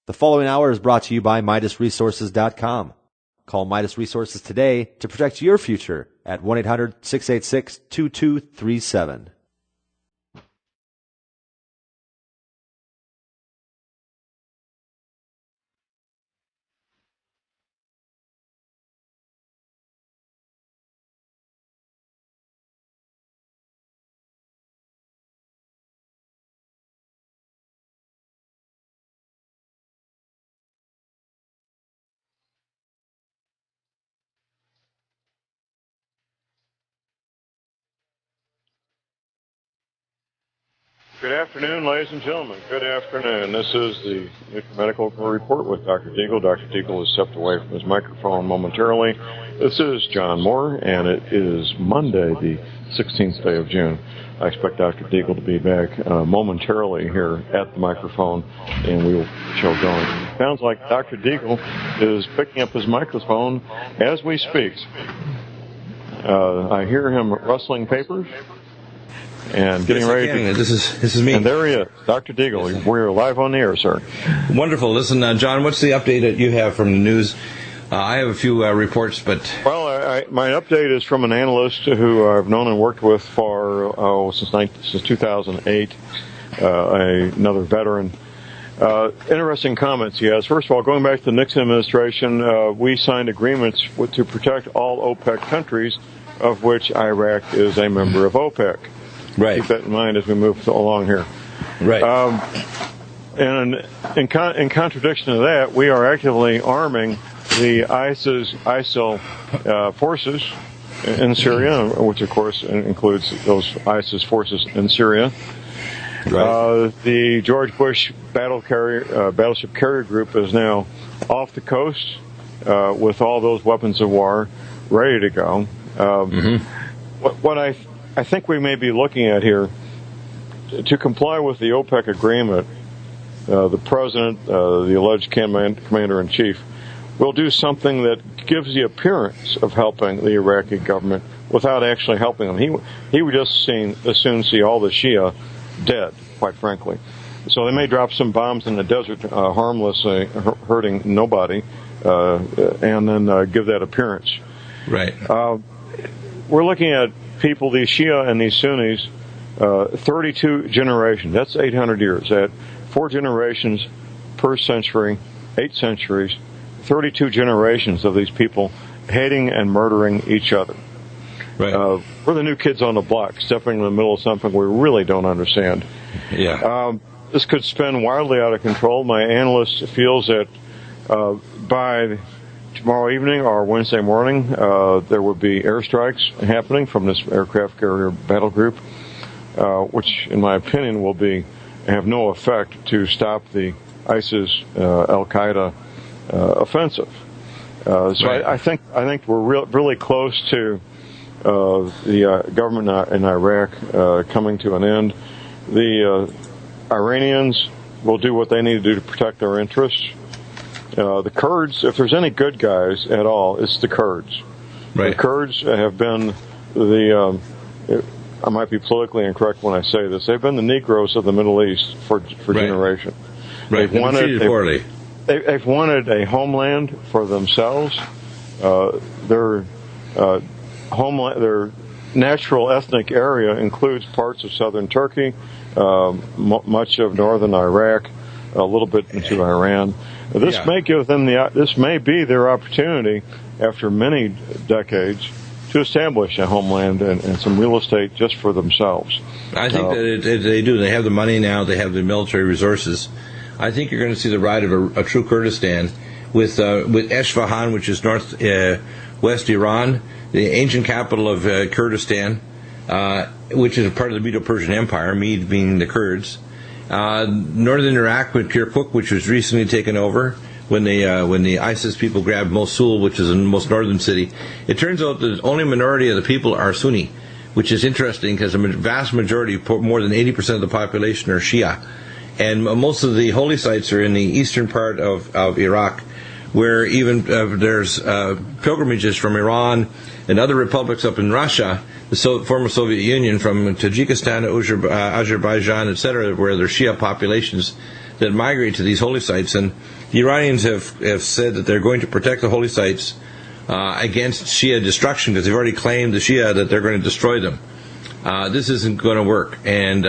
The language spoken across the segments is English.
The following hour is brought to you by MidasResources.com. Call Midas Resources today to protect your future at 1-800-686-2237. Good afternoon, ladies and gentlemen. Good afternoon. This is the Nutrimedical Report with Dr. Deagle. Dr. Deagle has stepped away from his microphone momentarily. This is John Moore, and it is Monday, the 16th day of June. I expect Dr. Deagle to be back momentarily here at the microphone, and we will get the show going. Sounds like Dr. Deagle is picking up his microphone as we speak. I hear him rustling papers. And getting ready to... This is me. And there he is, Dr. Deagle. We're live on the air, sir. Wonderful. Listen, John, what's the update that you have from the news? I have a few reports, but... Well, my update is from an analyst who I've known and worked with for since 2008, another veteran. Interesting comments he has. First of all, going back to the Nixon administration, we signed agreements to protect all OPEC countries, of which Iraq is a member of OPEC. Right. Keep that in mind as we move along here. Right. And in contradiction to that, we are actively arming the ISIL forces in Syria, which of course includes those ISIS forces in Syria. Right. The George Bush battleship carrier group is now off the coast with all those weapons of war ready to go. What I think we may be looking at here, to comply with the OPEC agreement, the president, the alleged commander-in-chief, will do something that gives the appearance of helping the Iraqi government without actually helping them. He would just as soon see all the Shia dead, quite frankly. So they may drop some bombs in the desert, harmlessly, hurting nobody, and then give that appearance. Right. We're looking at people, these Shia and these Sunnis, 32 generations. That's 800 years. At 4 generations per century, 8 centuries, 32 generations of these people hating and murdering each other. Right. We're the new kids on the block, stepping in the middle of something we really don't understand. Yeah. This could spin wildly out of control. My analyst feels that by tomorrow evening or Wednesday morning, there will be airstrikes happening from this aircraft carrier battle group, which, in my opinion, will have no effect to stop the ISIS Al-Qaeda offensive. Right. I think we're really close to the government in Iraq coming to an end. The Iranians will do what they need to do to protect their interests. The Kurds, if there's any good guys at all, it's the Kurds. Right. The Kurds have been I might be politically incorrect when I say this, they've been the Negroes of the Middle East for generations. Right. They've wanted a homeland for themselves. Their natural ethnic area includes parts of southern Turkey, much of northern Iraq, a little bit into Iran. This may give them this may be their opportunity after many decades to establish a homeland and some real estate just for themselves. I think that they do. They have the money now. They have the military resources. I think you're going to see the rise of a true Kurdistan with Esfahan, which is northwest Iran, the ancient capital of Kurdistan, which is a part of the Medo-Persian Empire, Med being the Kurds. Northern Iraq with Kirkuk, which was recently taken over when the ISIS people grabbed Mosul, which is the most northern city. It turns out that the only minority of the people are Sunni, which is interesting because the vast majority, more than 80% of the population, are Shia. And most of the holy sites are in the eastern part of Iraq, where even there's pilgrimages from Iran and other republics up in Russia, the former Soviet Union, from Tajikistan to Azerbaijan, etc., where there's Shia populations that migrate to these holy sites. And the Iranians have said that they're going to protect the holy sites against Shia destruction, because they've already claimed, the Shia, that they're going to destroy them. This isn't going to work. And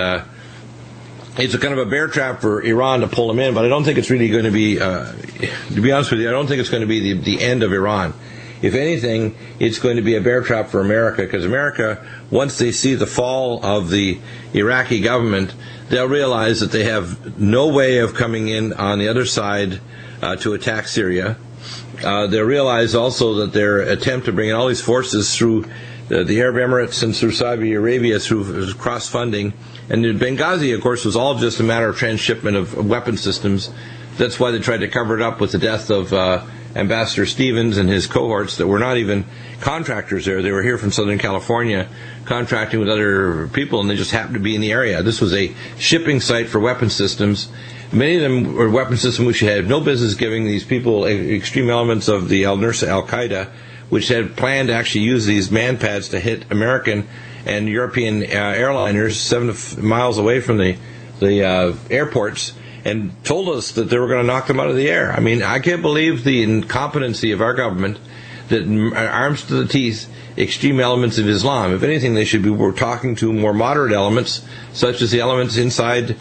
it's a kind of a bear trap for Iran to pull them in, but I don't think it's really going to be, to be honest with you, I don't think it's going to be the end of Iran. If anything, it's going to be a bear trap for America, because America, once they see the fall of the Iraqi government, they'll realize that they have no way of coming in on the other side to attack Syria. They'll realize also that their attempt to bring in all these forces through the Arab Emirates and through Saudi Arabia through cross-funding, and Benghazi, of course, was all just a matter of transshipment of weapon systems. That's why they tried to cover it up with the death of Ambassador Stevens and his cohorts that were not even contractors there. They were here from Southern California contracting with other people, and they just happened to be in the area. This was a shipping site for weapon systems. Many of them were weapon systems which had no business giving these people extreme elements of the al-Nusra, al-Qaeda, which had planned to actually use these man pads to hit American and European airliners 7 miles away from the airports, and told us that they were going to knock them out of the air. I mean, I can't believe the incompetency of our government that arms to the teeth extreme elements of Islam. If anything, they should be talking to more moderate elements, such as the elements inside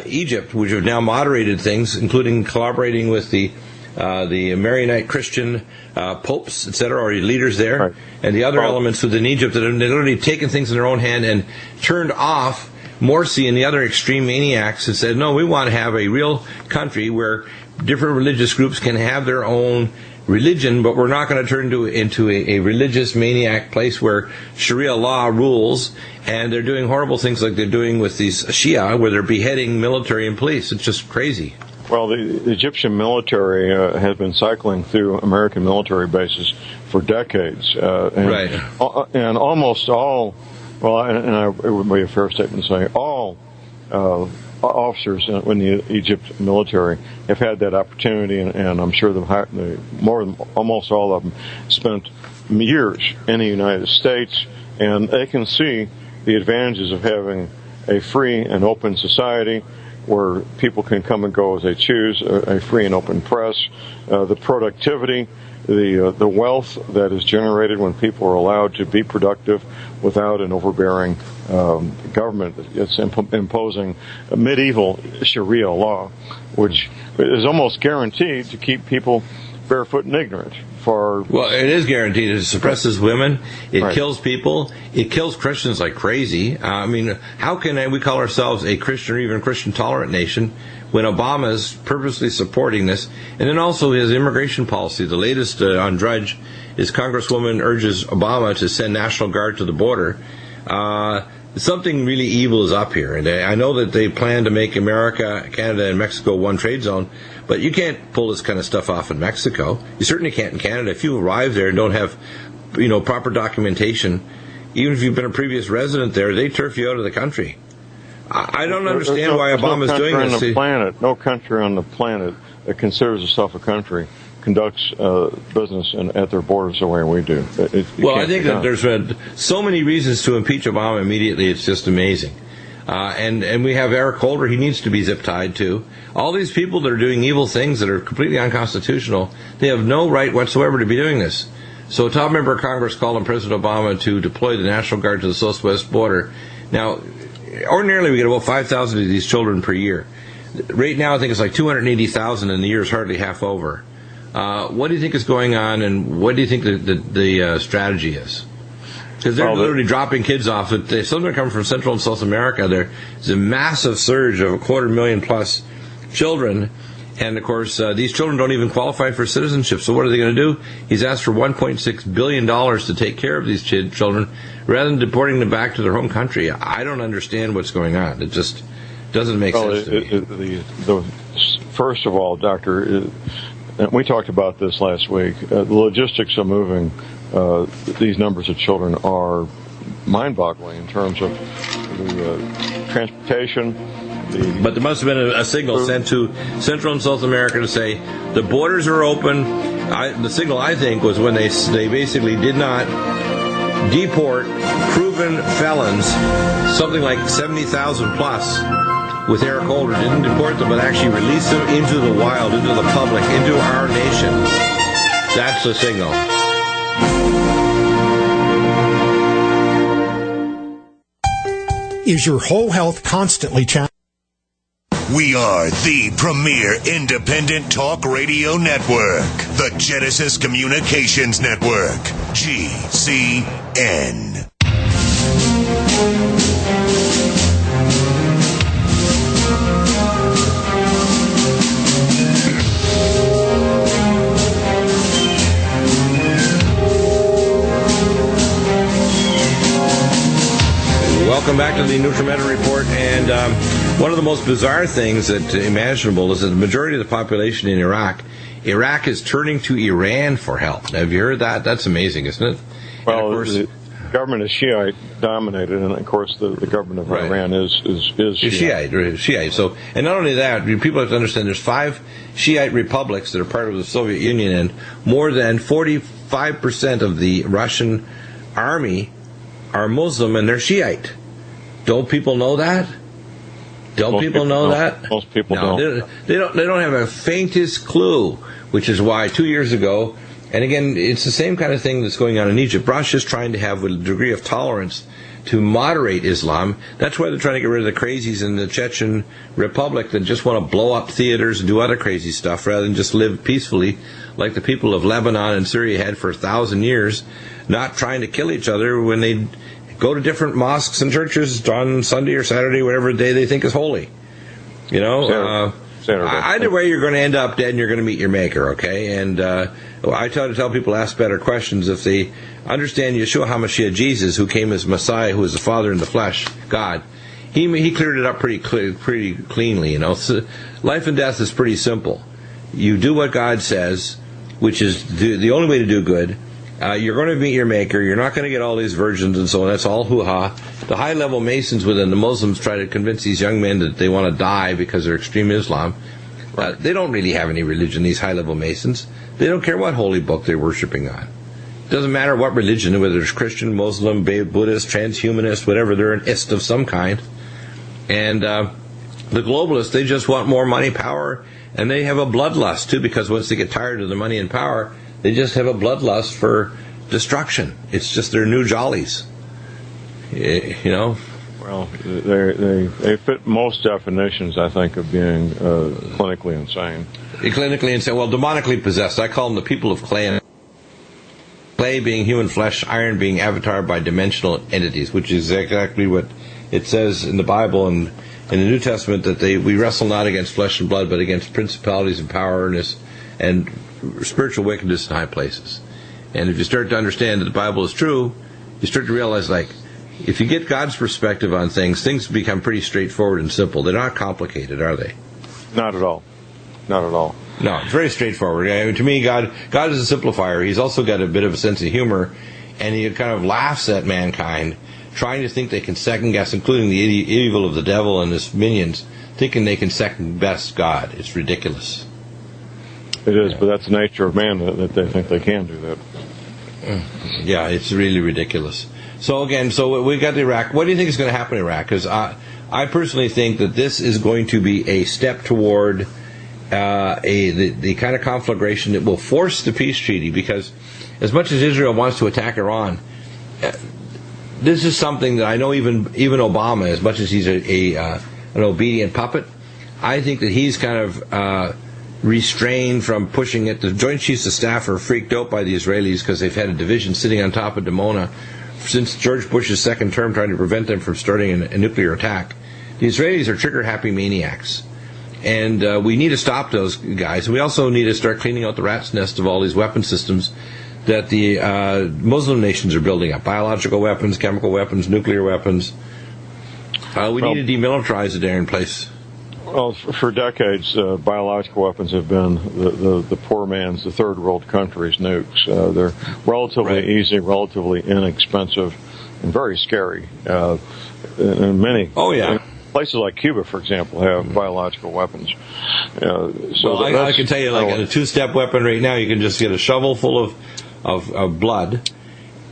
Egypt, which have now moderated things, including collaborating with the Maronite Christian popes, etc., or leaders there, right, and the other elements within Egypt that have literally taken things in their own hand and turned off Morsi and the other extreme maniacs and said, no, we want to have a real country where different religious groups can have their own religion, but we're not going to turn into a religious maniac place where Sharia law rules, and they're doing horrible things like they're doing with these Shia, where they're beheading military and police. It's just crazy. Well, the Egyptian military has been cycling through American military bases for decades. Right. And almost all, it would be a fair statement to say, all officers in the Egypt military have had that opportunity, and I'm sure almost all of them spent years in the United States, and they can see the advantages of having a free and open society where people can come and go as they choose, a free and open press, the productivity, the wealth that is generated when people are allowed to be productive without an overbearing government that's imposing medieval Sharia law, which is almost guaranteed to keep people barefoot and ignorant. Well, it is guaranteed. It suppresses women. It kills people. It kills Christians like crazy. I mean, how can we call ourselves a Christian or even Christian tolerant nation when Obama is purposely supporting this? And then also his immigration policy. The latest on Drudge is Congresswoman urges Obama to send National Guard to the border. Something really evil is up here. And I know that they plan to make America, Canada, and Mexico one trade zone, but you can't pull this kind of stuff off in Mexico. You certainly can't in Canada. If you arrive there and don't have, proper documentation, even if you've been a previous resident there, they turf you out of the country. I don't understand why Obama's doing this. No country on the planet that considers itself a country conducts business at their borders the way we do. I think that there's so many reasons to impeach Obama immediately. It's just amazing. And we have Eric Holder. He needs to be zip-tied, too. All these people that are doing evil things that are completely unconstitutional, they have no right whatsoever to be doing this. So a top member of Congress called on President Obama to deploy the National Guard to the southwest border. Now, ordinarily we get about 5,000 of these children per year. Right now I think it's like 280,000, and the year is hardly half over. What do you think is going on, and what do you think the strategy is? Because they're literally dropping kids off. Some of them come from Central and South America. There's a massive surge of 250,000 plus children, and of course these children don't even qualify for citizenship. So what are they going to do? He's asked for $1.6 billion to take care of these children rather than deporting them back to their home country. I don't understand what's going on. It just doesn't make sense to me. First of all, Doctor, we talked about this last week. The logistics of moving these numbers of children are mind-boggling in terms of the transportation. But there must have been a signal sent to Central and South America to say the borders are open. The signal, I think, was when they basically did not deport proven felons, something like 70,000 plus, with Eric Holder didn't deport them, but actually release them into the wild, into the public, into our nation. That's the signal. Is your whole health constantly challenged? We are the premier independent talk radio network, the Genesis Communications Network, GCN. Welcome back to the Nutrimedical Report, and one of the most bizarre things that imaginable is that the majority of the population in Iraq is turning to Iran for help. Have you heard that? That's amazing, isn't it? Well, the government is Shiite dominated, and of course the government of Iran is Shiite. So, and not only that, people have to understand there's 5 Shiite republics that are part of the Soviet Union, and more than 45% of the Russian army are Muslim, and they're Shiite. Don't people know that? Most people know that? Most people don't. They don't have a faintest clue, which is why 2 years ago, and again, it's the same kind of thing that's going on in Egypt. Russia's trying to have a degree of tolerance to moderate Islam. That's why they're trying to get rid of the crazies in the Chechen Republic that just want to blow up theaters and do other crazy stuff rather than just live peacefully like the people of Lebanon and Syria had for 1,000 years, not trying to kill each other when they go to different mosques and churches on Sunday or Saturday, whatever day they think is holy. You know, either way, you're going to end up dead and you're going to meet your maker, okay? And I try to tell people to ask better questions if they understand Yeshua HaMashiach, Jesus, who came as Messiah, who is the Father in the flesh, God. He cleared it up pretty cleanly, you know. So life and death is pretty simple. You do what God says, which is the only way to do good. You're going to meet your maker. You're not going to get all these virgins and so on. That's all hoo-ha. The high-level Masons within the Muslims try to convince these young men that they want to die because they're extreme Islam. They don't really have any religion, these high-level Masons. They don't care what holy book they're worshiping on. It doesn't matter what religion, whether it's Christian, Muslim, Buddhist, transhumanist, whatever. They're an ist of some kind. And the globalists, they just want more money, power, and they have a bloodlust, too, because once they get tired of the money and power, they just have a bloodlust for destruction. It's just their new jollies, you know. Well, they fit most definitions, I think, of being clinically insane. Clinically insane. Well, demonically possessed. I call them the people of clay. Clay being human flesh, iron being avatared by dimensional entities, which is exactly what it says in the Bible and in the New Testament, that we wrestle not against flesh and blood, but against principalities and powers and spiritual wickedness in high places. And if you start to understand that the Bible is true, you start to realize, like, if you get God's perspective on things become pretty straightforward and simple. They're not complicated, are they? Not at all. Not at all. No, it's very straightforward. I mean, to me, God is a simplifier. He's also got a bit of a sense of humor, and he kind of laughs at mankind, trying to think they can second guess, including the evil of the devil and his minions, thinking they can second best God. It's ridiculous. It is, but that's the nature of man, that they think they can do that. Yeah, it's really ridiculous. So again, we got Iraq. What do you think is going to happen in Iraq? Because I personally think that this is going to be a step toward the kind of conflagration that will force the peace treaty. Because as much as Israel wants to attack Iran, this is something that I know even Obama, as much as he's an obedient puppet, I think that he's kind of restrained from pushing it. The Joint Chiefs of Staff are freaked out by the Israelis because they've had a division sitting on top of Dimona since George Bush's second term, trying to prevent them from starting a nuclear attack. The Israelis are trigger-happy maniacs, and we need to stop those guys. We also need to start cleaning out the rat's nest of all these weapon systems that the Muslim nations are building up: biological weapons, chemical weapons, nuclear weapons. We need to demilitarize the darn place. Well, for decades, biological weapons have been the poor man's, the third world country's nukes. They're relatively easy, relatively inexpensive, and very scary. And many places like Cuba, for example, have biological weapons. I can tell you, like a two-step weapon right now, you can just get a shovel full of blood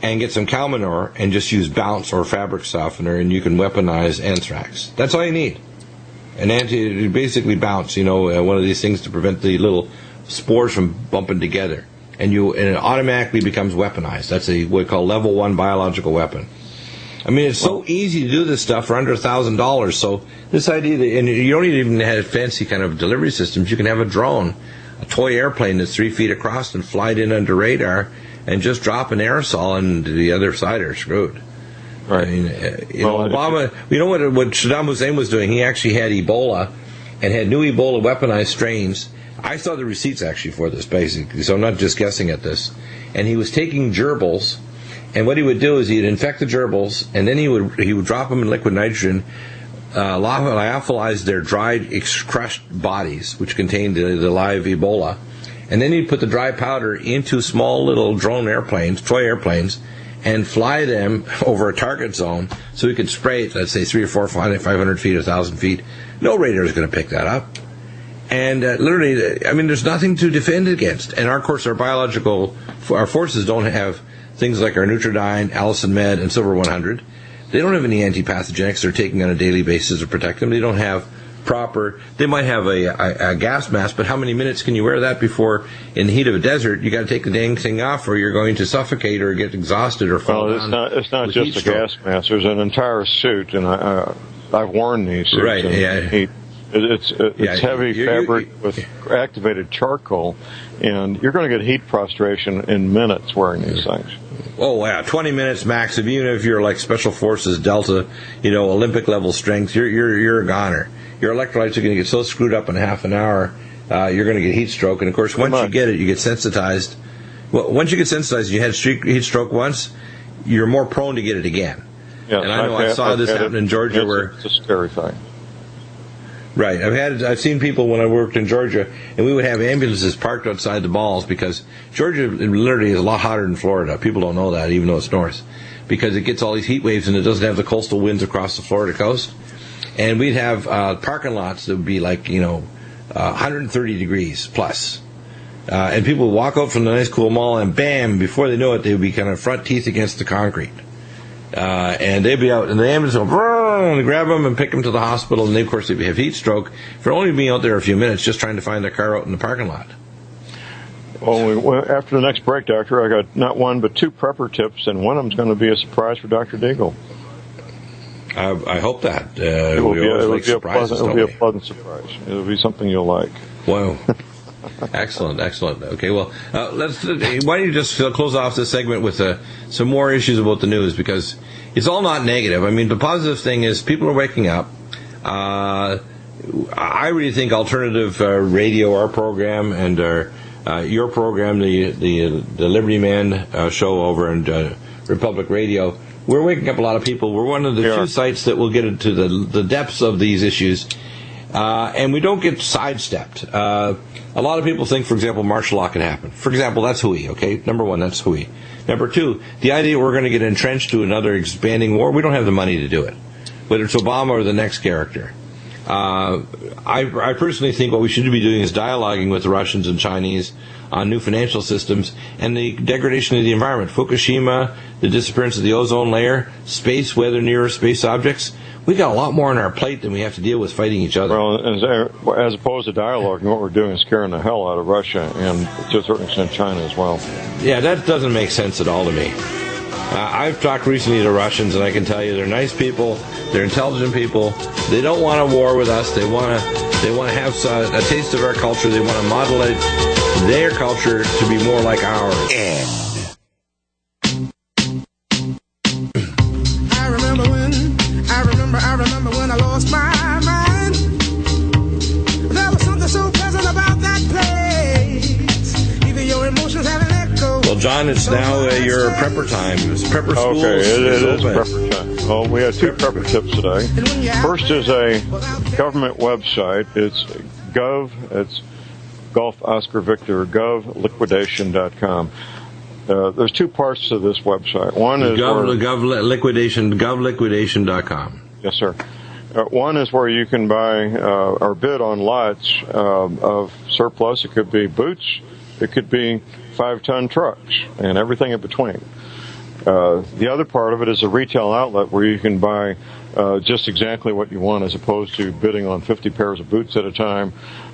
and get some cow manure and just use bounce or fabric softener, and you can weaponize anthrax. That's all you need. basically bounce, one of these things to prevent the little spores from bumping together. And it automatically becomes weaponized. That's what we call level 1 biological weapon. I mean, it's so easy to do this stuff for under $1,000. So this idea that, and you don't even have fancy kind of delivery systems. You can have a drone, a toy airplane that's 3 feet across and fly it in under radar and just drop an aerosol, and the other side are screwed. Right. I mean, Obama. What Saddam Hussein was doing? He actually had Ebola, and had new Ebola weaponized strains. I saw the receipts actually for this, basically, so I'm not just guessing at this. And he was taking gerbils, and what he would do is he'd infect the gerbils, and then he would drop them in liquid nitrogen, lyophilize their dried, crushed bodies, which contained the live Ebola, and then he'd put the dry powder into small little drone airplanes, toy airplanes, and fly them over a target zone so he could spray it, let's say 300 or 400, 500 feet, 1,000 feet. No radar is going to pick that up. And literally, I mean, there's nothing to defend against. And of course, our forces don't have things like our Nutridyne, Allicin Med, and Silver 100. They don't have any antipathogenics they're taking on a daily basis to protect them. They don't have they might have a gas mask, but how many minutes can you wear that before, in the heat of a desert, you got to take the dang thing off, or you're going to suffocate or get exhausted or fall down. It's not just a gas mask. There's an entire suit, and I've worn these suits. Right, yeah. It's heavy fabric with activated charcoal, and you're going to get heat prostration in minutes wearing these things. Oh, yeah, 20 minutes max. Even if you're like Special Forces, Delta, Olympic level strength, you're a goner. Your electrolytes are going to get so screwed up in half an hour, you're going to get heat stroke. And of course, once you get it, you get sensitized. Well, once you get sensitized, you had heat stroke once, you're more prone to get it again. Yes, and I saw this happen in Georgia, where it's a scary thing. Right. I've seen people when I worked in Georgia, and we would have ambulances parked outside the malls, because Georgia literally is a lot hotter than Florida. People don't know that, even though it's north, because it gets all these heat waves and it doesn't have the coastal winds across the Florida coast. And we'd have parking lots that would be like 130 degrees plus, and people would walk out from the nice cool mall, and bam! Before they know it, they would be kind of front teeth against the concrete. And they'd be out, and the ambulance would go, and grab them and pick them to the hospital, and they, of course, they'd have heat stroke for only being out there a few minutes, just trying to find their car out in the parking lot. Well, after the next break, Doctor, I got not one but two prepper tips, and one of them's going to be a surprise for Dr. Deagle. I hope that. It'll be a pleasant surprise. It'll be something you'll like. Wow. Excellent. Okay, well, why don't you just close off this segment with some more issues about the news, because it's all not negative. I mean, the positive thing is people are waking up. I really think alternative radio, our program, and your program, the Liberty Man show over in Republic Radio, we're waking up a lot of people. We're one of the few sites that will get into the depths of these issues, and we don't get sidestepped. A lot of people think, for example, martial law can happen. For example, that's hooey, okay? Number one, that's hooey. Number two, the idea we're going to get entrenched to another expanding war, we don't have the money to do it, whether it's Obama or the next character. I personally think what we should be doing is dialoguing with the Russians and Chinese on new financial systems and the degradation of the environment. Fukushima, the disappearance of the ozone layer, space, weather near space objects. We got a lot more on our plate than we have to deal with fighting each other. Well, as opposed to dialogue, what we're doing is scaring the hell out of Russia and to a certain extent China as well. Yeah, that doesn't make sense at all to me. I've talked recently to Russians, and I can tell you they're nice people, they're intelligent people. They don't want a war with us. They want to have a taste of our culture. They want to modulate their culture to be more like ours. I remember when I lost my mind. There was something so pleasant about that place. Even your emotions have an echo. Well, John, it's now your prepper time. It's prepper schools. Okay, it is prepper time. Well, we have two prepper tips today. First is a government website. It's it's Golf Oscar Victor, govliquidation.com. There's two parts to this website. One is govliquidation.com. Yes, sir. One is where you can buy or bid on lots of surplus. It could be boots. It could be 5-ton trucks and everything in between. The other part of it is a retail outlet where you can buy just exactly what you want, as opposed to bidding on 50 pairs of boots at a time,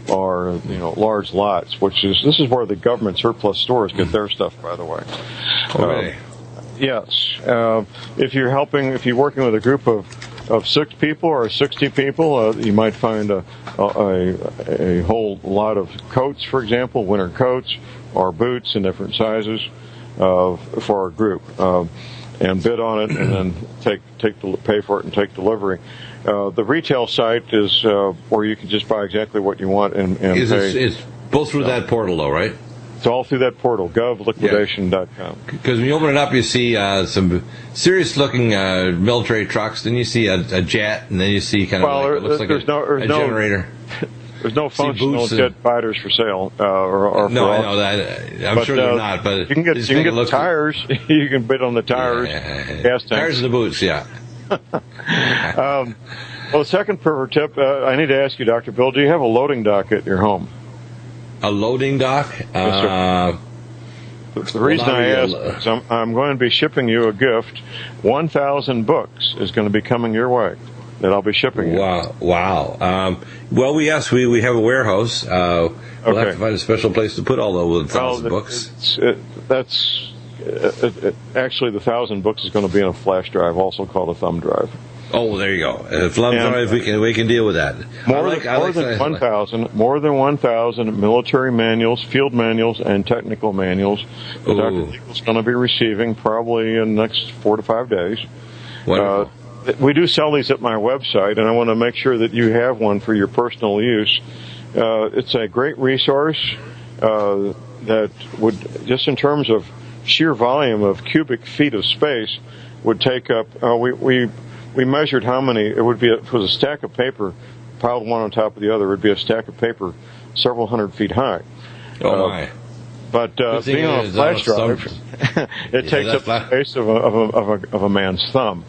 or large lots. This is where the government surplus stores get their stuff, by the way. Okay. Yes. If you're working with a group of 6 people or 60 people, you might find a whole lot of coats, for example, winter coats or boots in different sizes for a group, and bid on it, and then pay for it and take delivery. The retail site is where you can just buy exactly what you want and pay. It's both through that portal, though, right? It's all through that portal, govliquidation.com. Because when you open it up, you see some serious-looking military trucks. Then you see a jet, and then you see kind of it looks like a generator. There's no functional jet fighters for sale. I know that. I'm sure they're not. But you can get the tires. You can bid on the tires, gas tanks. Tires and the boots, yeah. Well, the second tip, I need to ask you, Dr. Bill, do you have a loading dock at your home? A loading dock? Yes, sir. The reason I ask is I'm going to be shipping you a gift. 1,000 books is going to be coming your way that I'll be shipping you. Wow. Well, we have a warehouse. We'll have to find a special place to put all those 1,000 books. Actually, the 1,000 books is going to be in a flash drive, also called a thumb drive. Oh, there you go. Thumb drive, we can deal with that. More than 1,000 military manuals, field manuals, and technical manuals that Dr. Eagle's going to be receiving probably in the next 4 to 5 days. Wonderful. We do sell these at my website, and I want to make sure that you have one for your personal use. It's a great resource that would, just in terms of sheer volume of cubic feet of space, would take up. We measured how many it would be. It was a stack of paper piled one on top of the other. It would be a stack of paper several hundred feet high. Oh my! But being on a flash drive, it takes up the space of a man's thumb.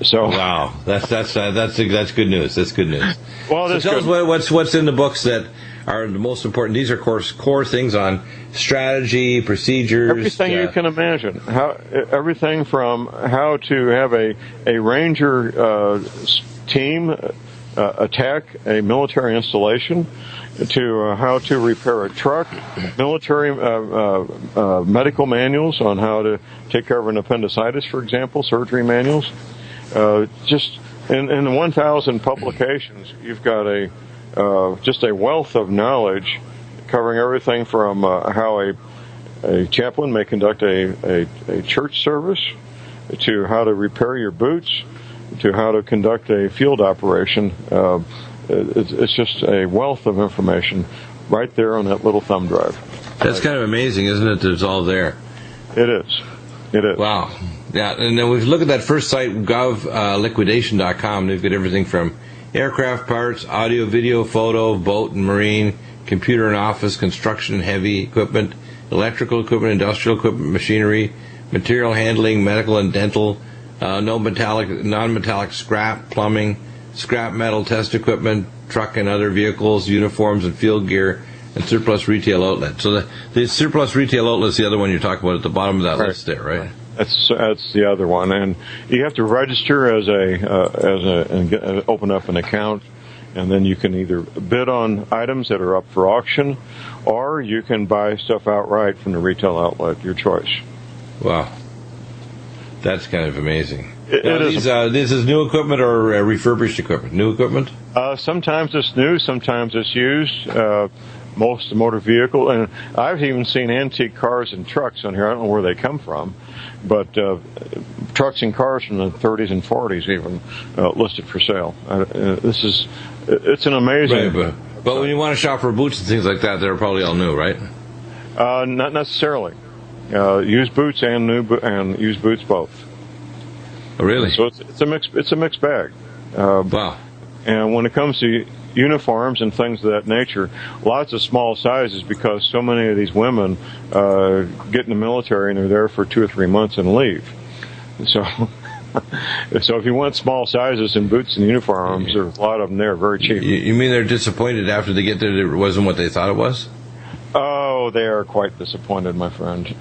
So wow, that's good news. That's good news. Well, so tell us what's in the books that are the most important. These are core things on strategy, procedures, everything you can imagine. Everything from how to have a ranger team attack a military installation, to how to repair a truck, military medical manuals on how to take care of an appendicitis, for example, surgery manuals. Just in the 1,000 publications, you've got just a wealth of knowledge covering everything from how a chaplain may conduct a church service, to how to repair your boots, to how to conduct a field operation. It's just a wealth of information right there on that little thumb drive. That's kind of amazing, isn't it? It's all there. It is. Wow. Yeah, and then we look at that first site, govliquidation.com. They've got everything from aircraft parts, audio, video, photo, boat and marine, computer and office, construction and heavy equipment, electrical equipment, industrial equipment, machinery, material handling, medical and dental, non-metallic scrap, plumbing, scrap metal test equipment, truck and other vehicles, uniforms and field gear, and surplus retail outlet. So the surplus retail outlet is the other one you're talking about at the bottom of that list there, right? That's the other one, and you have to register and open up an account, and then you can either bid on items that are up for auction, or you can buy stuff outright from the retail outlet. Your choice. Wow, that's kind of amazing. This is new equipment or refurbished equipment? New equipment? Sometimes it's new, sometimes it's used. Most motor vehicle, and I've even seen antique cars and trucks on here. I don't know where they come from, but trucks and cars from the 30s and 40s even listed for sale. It's an amazing. Right, but when you want to shop for boots and things like that, they're probably all new, right? Not necessarily. Used boots and used boots both. Oh, really? So it's a mixed bag. Wow. And when it comes to uniforms and things of that nature, lots of small sizes, because so many of these women get in the military and they're there for 2 or 3 months and leave. So if you want small sizes in boots and uniforms, there's a lot of them there, very cheap. You mean they're disappointed after they get there that it wasn't what they thought it was? Oh, they are quite disappointed, my friend.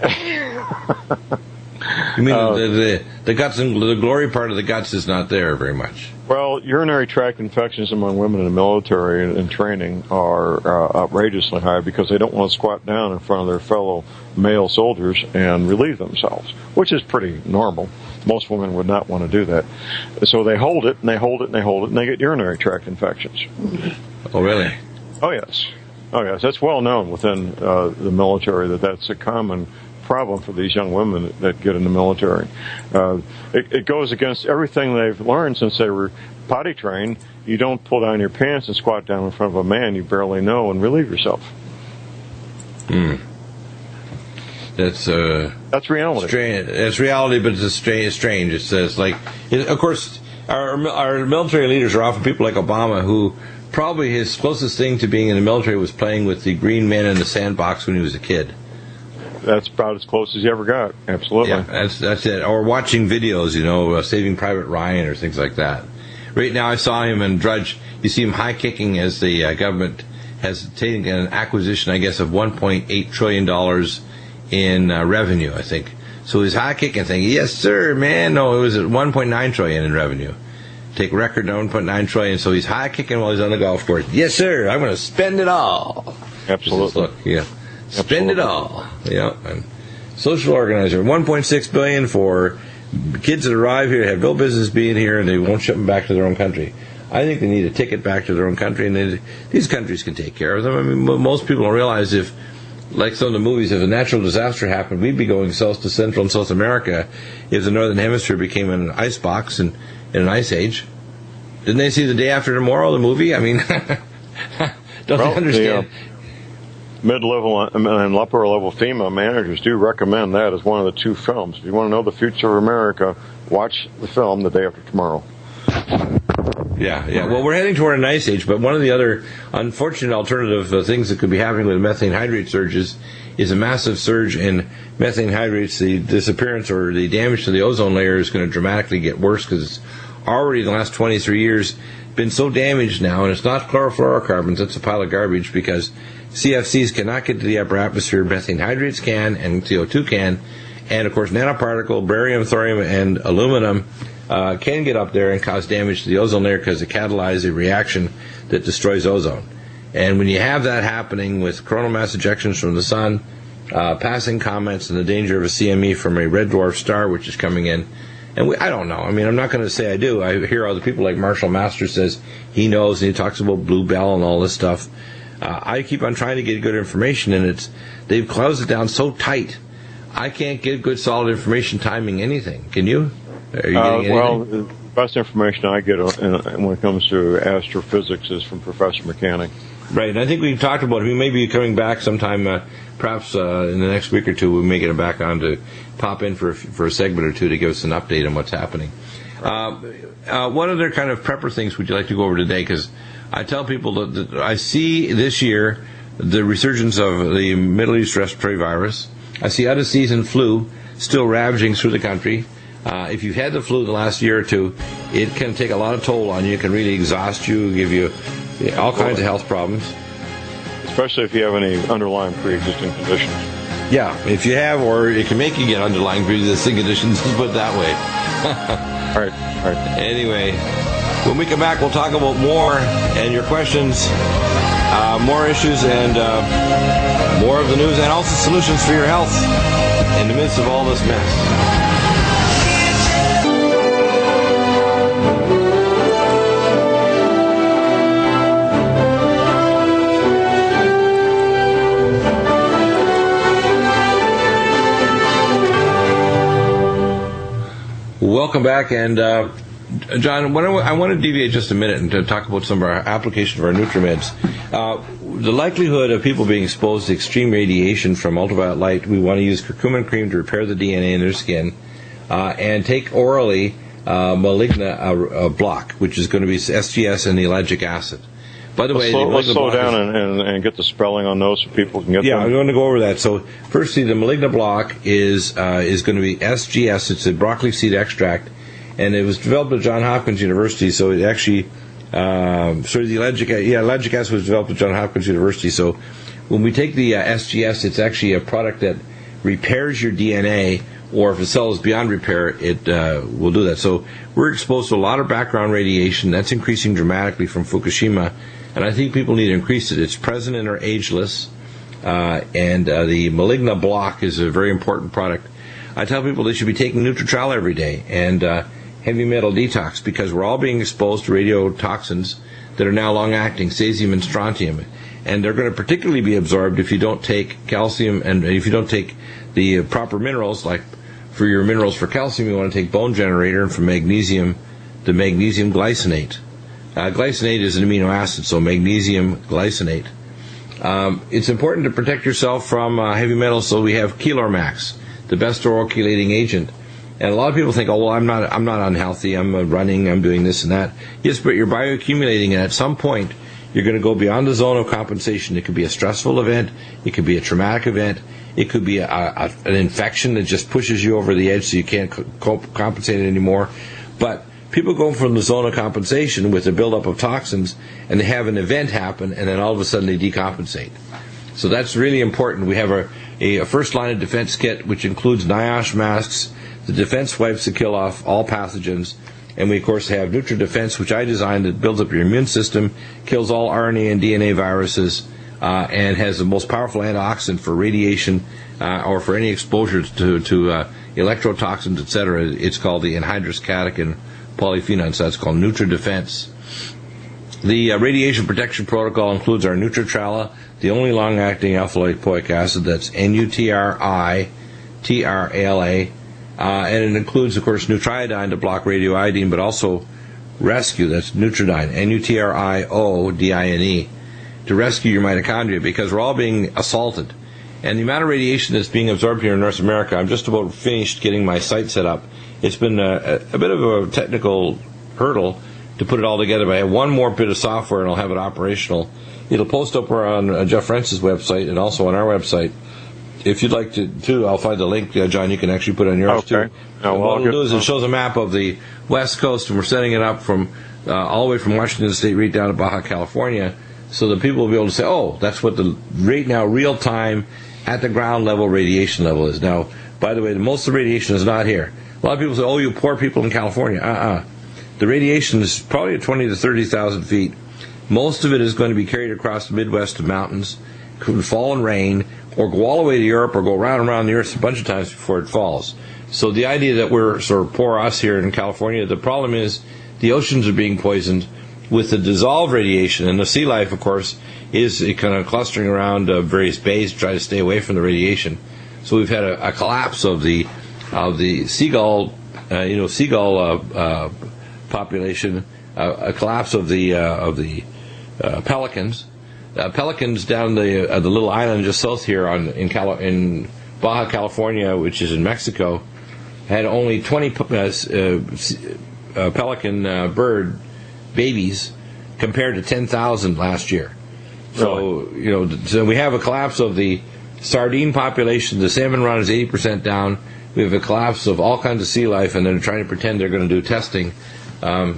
You mean the guts and the glory part of the guts is not there very much? Well, urinary tract infections among women in the military and training are outrageously high because they don't want to squat down in front of their fellow male soldiers and relieve themselves, which is pretty normal. Most women would not want to do that. So they hold it, and they hold it, and they hold it, and they get urinary tract infections. Oh, really? Oh, yes. Oh, yes. That's well known within the military that that's a common problem for these young women that get in the military. It goes against everything they've learned since they were potty trained. You don't pull down your pants and squat down in front of a man you barely know and relieve yourself. That's reality. Strange. It's reality, but it's strange. It says, of course, our military leaders are often people like Obama, who probably his closest thing to being in the military was playing with the green men in the sandbox when he was a kid. That's about as close as he ever got. Absolutely. Yeah, that's it. Or watching videos, Saving Private Ryan or things like that. Right now, I saw him in Drudge. You see him high kicking as the government has taken an acquisition, I guess, of $1.8 trillion in revenue, I think. So he's high kicking, thinking, yes, sir, man. No, it was at $1.9 trillion in revenue. Take record $1.9 trillion. So he's high kicking while he's on the golf course. Yes, sir. I'm going to spend it all. Absolutely. Look, yeah. Spend it all. Yeah. And social organizer, $1.6 billion for kids that arrive here, have no business being here, and they won't ship them back to their own country. I think they need a ticket back to their own country, and these countries can take care of them. I mean, most people don't realize if, like some of the movies, if a natural disaster happened, we'd be going south to Central and South America if the Northern Hemisphere became an ice box and in an ice age. Didn't they see The Day After Tomorrow, the movie? I mean, don't they understand? Mid-level and upper-level FEMA managers do recommend that as one of the two films. If you want to know the future of America, watch the film The Day After Tomorrow. Yeah. Well, we're heading toward an ice age, but one of the other unfortunate alternative things that could be happening with methane hydrate surges is a massive surge in methane hydrates. The disappearance or the damage to the ozone layer is going to dramatically get worse because it's already in the last 23 years been so damaged now, and it's not chlorofluorocarbons, it's a pile of garbage because CFCs cannot get to the upper atmosphere, methane hydrates can, and CO2 can, and of course nanoparticle, barium, thorium, and aluminum can get up there and cause damage to the ozone layer because it catalyzes a reaction that destroys ozone. And when you have that happening with coronal mass ejections from the sun, passing comets, and the danger of a CME from a red dwarf star which is coming in, and I don't know. I mean, I'm not going to say I do. I hear other people like Marshall Masters says he knows, and he talks about Blue Bell and all this stuff. I keep on trying to get good information, and they've closed it down so tight. I can't get good, solid information timing anything. Can you? Are you getting anything? Well, the best information I get when it comes to astrophysics is from Professor Mechanic. Right, and I think we talked about it. We may be coming back sometime, perhaps in the next week or two. We may get him back on to pop in for a segment or two to give us an update on what's happening. What other kind of prepper things would you like to go over today? Because I tell people that I see this year the resurgence of the Middle East respiratory virus. I see out-of-season flu still ravaging through the country. If you've had the flu the last year or two, it can take a lot of toll on you. It can really exhaust you, give you all kinds of health problems. Especially if you have any underlying pre-existing conditions. Yeah, if you have, or it can make you get underlying pre-existing conditions, let's put it that way. All right. Anyway, when we come back, we'll talk about more and your questions, more issues, and more of the news, and also solutions for your health in the midst of all this mess. Welcome back, and John, I want to deviate just a minute and to talk about some of our application of our Nutrimeds. The likelihood of people being exposed to extreme radiation from ultraviolet light, we want to use curcumin cream to repair the DNA in their skin, and take orally Maligna block, which is going to be SGS and the ellagic acid. By the way, let's slow down and get the spelling on those so people can get them. Yeah, I'm going to go over that. So, firstly, the Maligna block is going to be SGS. It's a broccoli seed extract, and it was developed at Johns Hopkins University. So it actually, the ellagic acid was developed at Johns Hopkins University. So when we take the SGS, it's actually a product that repairs your DNA or if the cell is beyond repair, it will do that. So we're exposed to a lot of background radiation. That's increasing dramatically from Fukushima, and I think people need to increase it. It's present in our ageless, and the Maligna block is a very important product. I tell people they should be taking Nutrimedical every day and heavy metal detox, because we're all being exposed to radiotoxins that are now long-acting, cesium and strontium. And they're going to particularly be absorbed if you don't take calcium, and if you don't take the proper minerals. Like for your minerals for calcium, you want to take bone generator, and for magnesium, the magnesium glycinate. Glycinate is an amino acid, so magnesium glycinate. It's important to protect yourself from heavy metals, so we have Kilormax, the best oral chelating agent. And a lot of people think, oh, well, I'm not unhealthy, I'm running, I'm doing this and that. Yes, but you're bioaccumulating, and at some point, you're going to go beyond the zone of compensation. It could be a stressful event, it could be a traumatic event, it could be an infection that just pushes you over the edge so you can't compensate it anymore. But people go from the zone of compensation with a buildup of toxins, and they have an event happen, and then all of a sudden they decompensate. So that's really important. We have a first line of defense kit, which includes NIOSH masks, the defense wipes to kill off all pathogens, and we of course have NutriDefense, which I designed, that builds up your immune system, kills all RNA and DNA viruses, and has the most powerful antioxidant for radiation or for any exposure to electrotoxins, etc. It's called the anhydrous catechin polyphenol, so that's called NutriDefense. The radiation protection protocol includes our Nutrimedical, the only long-acting alpha-lipoic acid, that's NutriTrala, and it includes, of course, Nutriodine to block radioiodine, but also Rescue, that's Nutridine, Nutriodine, to rescue your mitochondria, because we're all being assaulted. And the amount of radiation that's being absorbed here in North America, I'm just about finished getting my site set up. It's been a bit of a technical hurdle to put it all together, but I have one more bit of software and I'll have it operational. It'll post up on Jeff Rentz's website and also on our website. If you'd like to, I'll find the link, John, you can actually put on yours, too. And what it'll do is it shows a map of the West Coast, and we're setting it up from all the way from Washington State right down to Baja California, so that people will be able to say, oh, that's what the right now real-time at the ground level radiation level is. Now, by the way, most of the radiation is not here. A lot of people say, oh, you poor people in California. The radiation is probably at 20 to 30,000 feet. Most of it is going to be carried across the Midwest to mountains, could fall in rain, or go all the way to Europe, or go round and around the Earth a bunch of times before it falls. So the idea that we're sort of poor us here in California, the problem is the oceans are being poisoned with the dissolved radiation, and the sea life, of course, is kind of clustering around various bays to try to stay away from the radiation. So we've had a collapse of the seagull, population, a collapse of the pelicans. Pelicans down the little island just south here in Baja California, which is in Mexico, had only 20 pelican bird babies compared to 10,000 last year. So so we have a collapse of the sardine population. The salmon run is 80% down. We have a collapse of all kinds of sea life, and they're trying to pretend they're going to do testing. The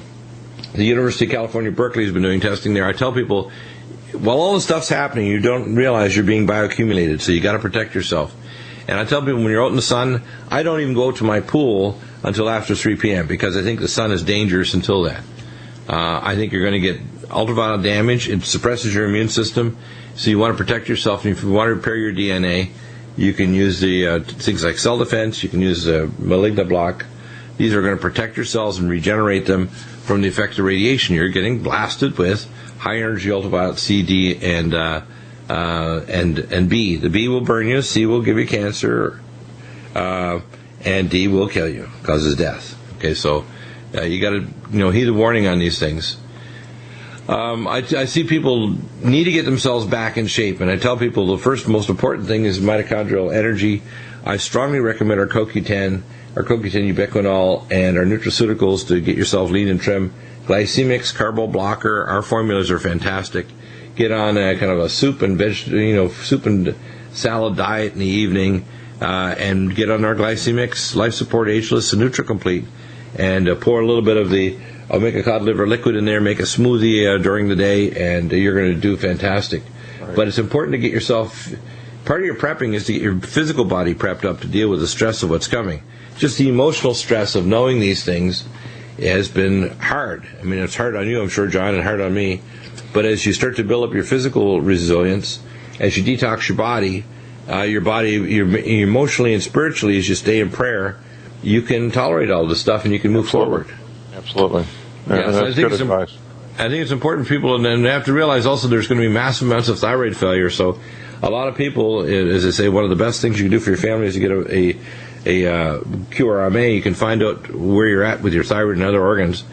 University of California, Berkeley has been doing testing there. I tell people, while all this stuff's happening, you don't realize you're being bioaccumulated, so you got to protect yourself. And I tell people, when you're out in the sun, I don't even go to my pool until after 3 p.m. because I think the sun is dangerous until then. I think you're going to get ultraviolet damage. It suppresses your immune system, so you want to protect yourself. And if you want to repair your DNA, you can use the things like cell defense. You can use the Maligna block. These are going to protect your cells and regenerate them from the effects of radiation. You're getting blasted with high energy ultraviolet C, D, and B. The B will burn you, C will give you cancer, and D will kill you, causes death. Okay, so you got to heed the warning on these things. I see people need to get themselves back in shape, and I tell people the first most important thing is mitochondrial energy. I strongly recommend our CoQ10 ubiquinol, and our nutraceuticals to get yourself lean and trim. Glycemics, Carbo Blocker, our formulas are fantastic. Get on a kind of a soup and salad diet in the evening, and get on our Glycemics, Life Support Ageless, and NutriComplete, and pour a little bit of the omega cod liver liquid in there, make a smoothie during the day, and you're going to do fantastic. Right. But it's important to get yourself Part of your prepping is to get your physical body prepped up to deal with the stress of what's coming. Just the emotional stress of knowing these things has been hard. I mean, it's hard on you, I'm sure, John, and hard on me. But as you start to build up your physical resilience, as you detox your body, emotionally and spiritually, as you stay in prayer, you can tolerate all this stuff and you can move forward. Absolutely. Yeah, so that's good advice. I think it's important for people, and they have to realize also there's going to be massive amounts of thyroid failure. So a lot of people, as I say, one of the best things you can do for your family is to get a QRMA. You can find out where you're at with your thyroid and other organs.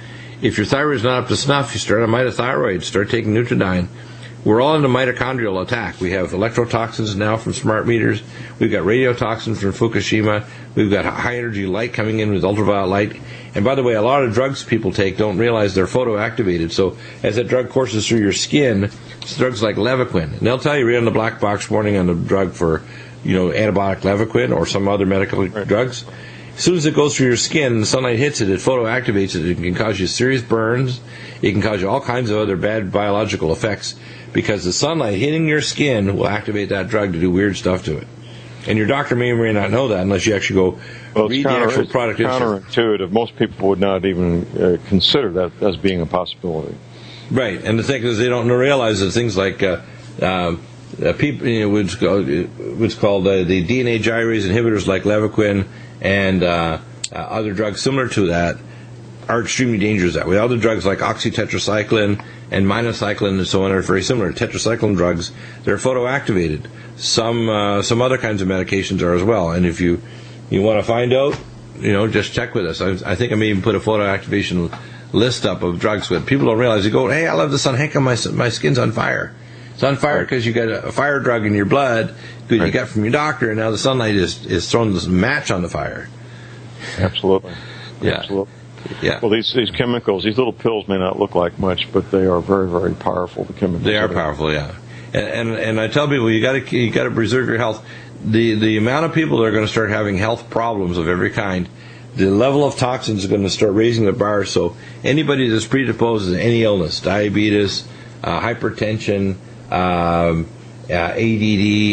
If your thyroid is not up to snuff, you start on mitothyroid, start taking Nutridyne. We're all into mitochondrial attack. We have electrotoxins now from smart meters. We've got radiotoxins from Fukushima. We've got high-energy light coming in with ultraviolet light. And by the way, a lot of drugs people take don't realize they're photoactivated. So as that drug courses through your skin, it's drugs like Levaquin. And they'll tell you right on the black box warning on the drug for, antibiotic Levaquin or some other medical drugs. As soon as it goes through your skin and the sunlight hits it, it photoactivates it. It can cause you serious burns. It can cause you all kinds of other bad biological effects because the sunlight hitting your skin will activate that drug to do weird stuff to it. And your doctor may or may not know that unless you actually go read the actual product. It's counterintuitive. Most people would not even consider that as being a possibility. Right, and the thing is they don't realize that things like people, what's called the DNA gyrase inhibitors like Levaquin and other drugs similar to that are extremely dangerous that way. Other drugs like oxytetracycline and minocycline and so on are very similar. Tetracycline drugs, they're photoactivated. Some other kinds of medications are as well. And if you want to find out, just check with us. I think I may even put a photoactivation list up of drugs with people don't realize. They go, hey, I love the sun. How come my skin's on fire? It's on fire because you got a fire drug in your blood that you got from your doctor, and now the sunlight is throwing this match on the fire. Absolutely. Yeah. Absolutely. Yeah. Well, these chemicals, these little pills may not look like much, but they are very, very powerful. The chemicals. They are powerful, yeah. And I tell people you got to preserve your health. The amount of people that are going to start having health problems of every kind, the level of toxins is going to start raising the bar. So anybody that's predisposed to any illness, diabetes, hypertension, ADD,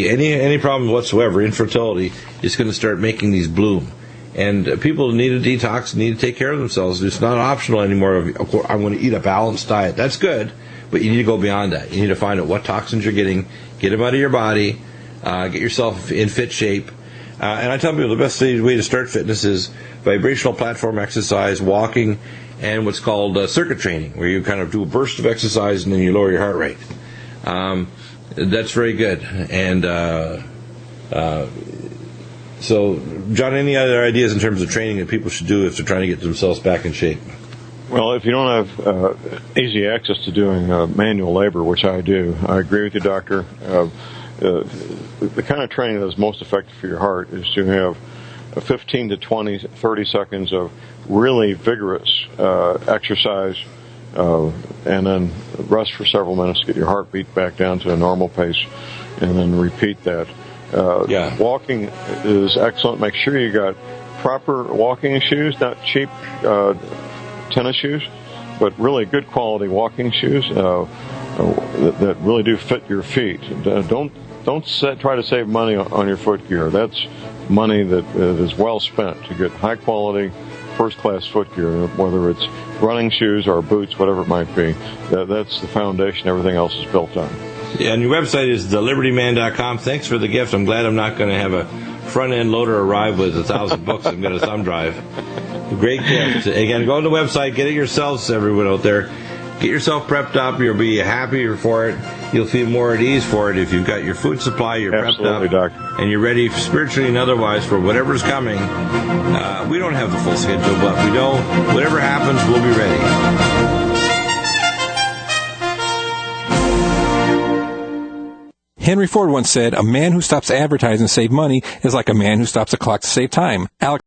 any problem whatsoever, infertility, is going to start making these bloom. And people need a detox, need to take care of themselves. It's not optional anymore. Of course, I'm going to eat a balanced diet. That's good, but you need to go beyond that. You need to find out what toxins you're getting, get them out of your body, get yourself in fit shape. And I tell people the best way to start fitness is vibrational platform exercise, walking, and what's called circuit training, where you kind of do a burst of exercise and then you lower your heart rate. That's very good. And so, John, any other ideas in terms of training that people should do if they're trying to get themselves back in shape? Well, if you don't have easy access to doing manual labor, which I do, I agree with you, Doctor. The kind of training that is most effective for your heart is to have 15 to 20, 30 seconds of really vigorous exercise and then rest for several minutes to get your heartbeat back down to a normal pace and then repeat that. Walking is excellent. Make sure you got proper walking shoes, not cheap tennis shoes, but really good quality walking shoes that really do fit your feet. Don't try to save money on your foot gear. That's money that is well spent to get high quality, first class foot gear, whether it's running shoes or boots, whatever it might be. That's the foundation everything else is built on. Yeah, and your website is thelibertyman.com. Thanks for the gift. I'm glad I'm not going to have a front-end loader arrive with 1,000 books and get a thumb drive. Great gift. Again, go on the website, get it yourselves, everyone out there. Get yourself prepped up. You'll be happier for it. You'll feel more at ease for it if you've got your food supply, you're Absolutely, prepped up, Doctor. And you're ready spiritually and otherwise for whatever's coming. We don't have the full schedule, but we know whatever happens, we'll be ready. Henry Ford once said, "A man who stops advertising to save money is like a man who stops a clock to save time." Alex